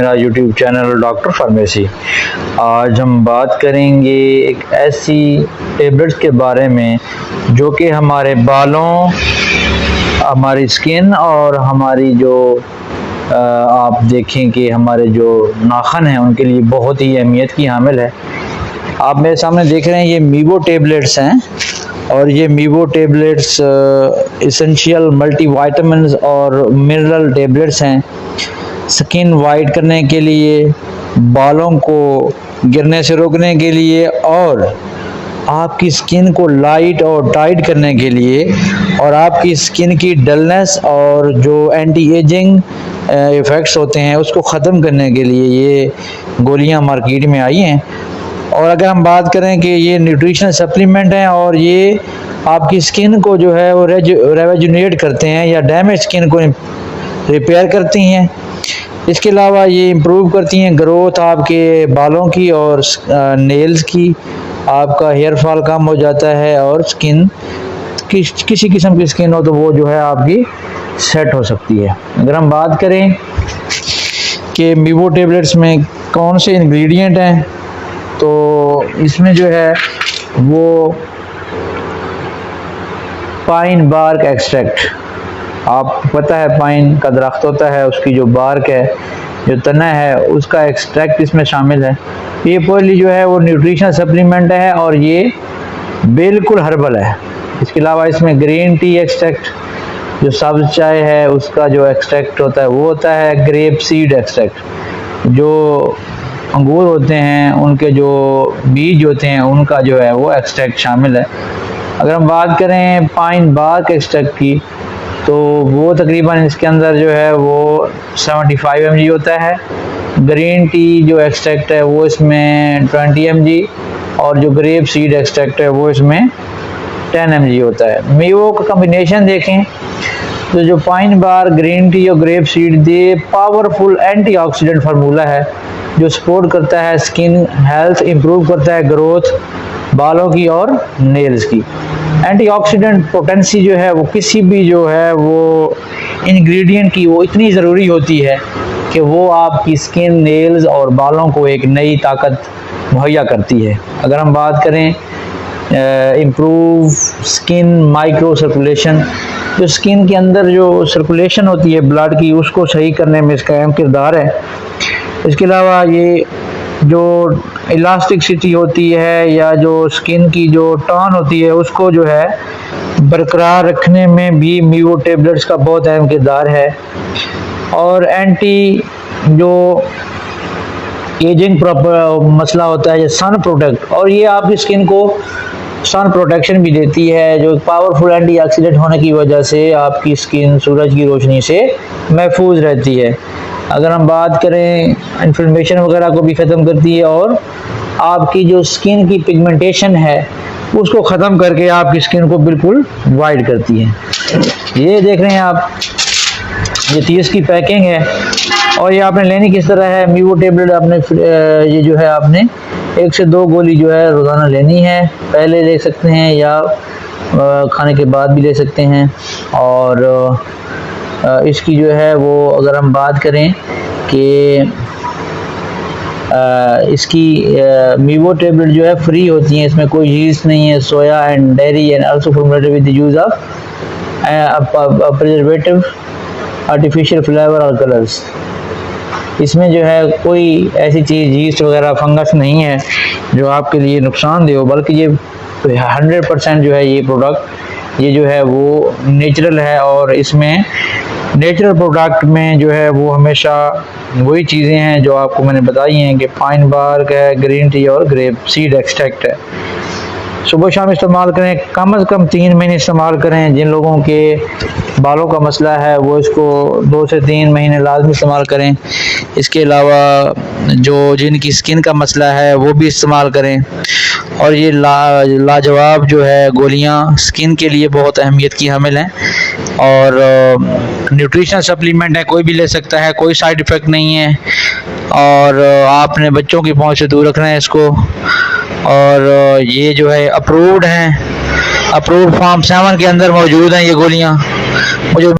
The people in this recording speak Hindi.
मेरा यूट्यूब चैनल डॉक्टर फार्मेसी। आज हम बात करेंगे एक ऐसी टेबलेट्स के बारे में जो कि हमारे बालों, हमारी स्किन और हमारी जो आप देखें कि हमारे जो नाखून हैं उनके लिए बहुत ही अहमियत की हामिल है। आप मेरे सामने देख रहे हैं ये मीवो टेबलेट्स हैं और ये मीवो टेबलेट्स एसेंशियल मल्टीविटामिन्स और मिनरल टेबलेट्स हैं। स्किन वाइट करने के लिए, बालों को गिरने से रोकने के लिए और आपकी स्किन को लाइट और टाइट करने के लिए और आपकी स्किन की डलनेस और जो एंटी एजिंग इफ़ेक्ट्स होते हैं उसको ख़त्म करने के लिए ये गोलियां मार्केट में आई हैं। और अगर हम बात करें कि ये न्यूट्रिशनल सप्लीमेंट हैं और ये आपकी स्किन को जो है वो रेजुनेट करते हैं या डैमेज स्किन को रिपेयर करती हैं। इसके अलावा ये इम्प्रूव करती हैं ग्रोथ आपके बालों की और नेल्स की। आपका हेयर फॉल कम हो जाता है और स्किन किसी किस्म की स्किन हो तो वो जो है आपकी सेट हो सकती है। अगर हम बात करें कि मीवो टेबलेट्स में कौन से इंग्रेडिएंट हैं तो इसमें जो है वो पाइन बार्क एक्सट्रैक्ट, आप पता है पाइन का दरख्त होता है, उसकी जो बार्क है, जो तना है, उसका एक्सट्रैक्ट इसमें शामिल है। ये पॉली जो है वो न्यूट्रिशनल सप्लीमेंट है और ये बिल्कुल हर्बल है। इसके अलावा इसमें ग्रीन टी एक्सट्रैक्ट, जो सब्ज चाय है उसका जो एक्सट्रैक्ट होता है वो होता है। ग्रेप सीड एक्सट्रैक्ट, जो अंगूर होते हैं उनके जो बीज होते हैं उनका जो है वो एक्सट्रैक्ट शामिल है। अगर हम बात करें पाइन बार्क एक्सट्रैक्ट की तो वो तकरीबन इसके अंदर जो है वो 75 mg होता है। ग्रीन टी जो एक्सट्रैक्ट है वो इसमें 20 mg और जो ग्रेप सीड एक्सट्रैक्ट है वो इसमें 10 mg होता है। मीवो का कम्बिनेशन देखें तो जो पाइन बार, ग्रीन टी और ग्रेप सीड ये पावरफुल एंटीऑक्सीडेंट फार्मूला है जो सपोर्ट करता है स्किन हेल्थ, इम्प्रूव करता है ग्रोथ बालों की और नेल्स की। एंटीऑक्सीडेंट पोटेंसी जो है वो किसी भी जो है वो इंग्रेडिएंट की वो इतनी ज़रूरी होती है कि वो आपकी स्किन, नेल्स और बालों को एक नई ताकत मुहैया करती है। अगर हम बात करें इम्प्रूव स्किन माइक्रो सर्कुलेशन, जो स्किन के अंदर जो सर्कुलेशन होती है ब्लड की उसको सही करने में इसका अहम किरदार है। इसके अलावा ये जो इलास्टिसिटी होती है या जो स्किन की जो टर्न होती है उसको जो है बरकरार रखने में भी मीवो टेबलेट्स का बहुत अहम किरदार है। और एंटी जो एजिंग मसला होता है, सन प्रोटेक्ट, और ये आपकी स्किन को सन प्रोटेक्शन भी देती है जो पावरफुल एंटीऑक्सीडेंट होने की वजह से आपकी स्किन सूरज की रोशनी से महफूज रहती है। अगर हम बात करें इन्फ्लेमेशन वगैरह को भी ख़त्म करती है और आपकी जो स्किन की पिगमेंटेशन है उसको ख़त्म करके आपकी स्किन को बिल्कुल वाइट करती है। ये देख रहे हैं आप, ये 30 की पैकिंग है और ये आपने लेनी किस तरह है। मीवो टेबलेट आपने ये जो है आपने 1 से 2 गोली जो है रोज़ाना लेनी है, पहले ले सकते हैं या खाने के बाद भी ले सकते हैं। और इसकी जो है वो अगर हम बात करें कि इसकी मीवो टेबलेट जो है फ्री होती हैं, इसमें कोई यीस्ट नहीं है, soya and dairy and also formulated with the use of preservative, artificial flavour और कलर्स। इसमें जो है कोई ऐसी चीज़ यीस्ट वगैरह फंगस नहीं है जो आपके लिए नुकसानदेह हो, बल्कि ये 100% जो है ये प्रोडक्ट ये जो है वो नेचुरल है। और इसमें नेचुरल प्रोडक्ट में जो है वो हमेशा वही चीज़ें हैं जो आपको मैंने बताई हैं कि पाइन बार्क है, ग्रीन टी और ग्रेप सीड एक्सट्रैक्ट है। सुबह शाम इस्तेमाल करें, कम से कम 3 महीने इस्तेमाल करें। जिन लोगों के बालों का मसला है वो इसको 2 से 3 महीने लाजमी इस्तेमाल करें। इसके अलावा जो जिनकी स्किन का मसला है वो भी इस्तेमाल करें। और ये लाजवाब जो है गोलियां स्किन के लिए बहुत अहमियत की हामिल हैं और न्यूट्रिशनल सप्लीमेंट है, कोई भी ले सकता है, कोई साइड इफ़ेक्ट नहीं है। और आपने बच्चों की पहुंच से दूर रखना है इसको। और ये जो है अप्रूव्ड हैं, अप्रूव्ड फॉर्म 7 के अंदर मौजूद हैं ये गोलियां। मुझे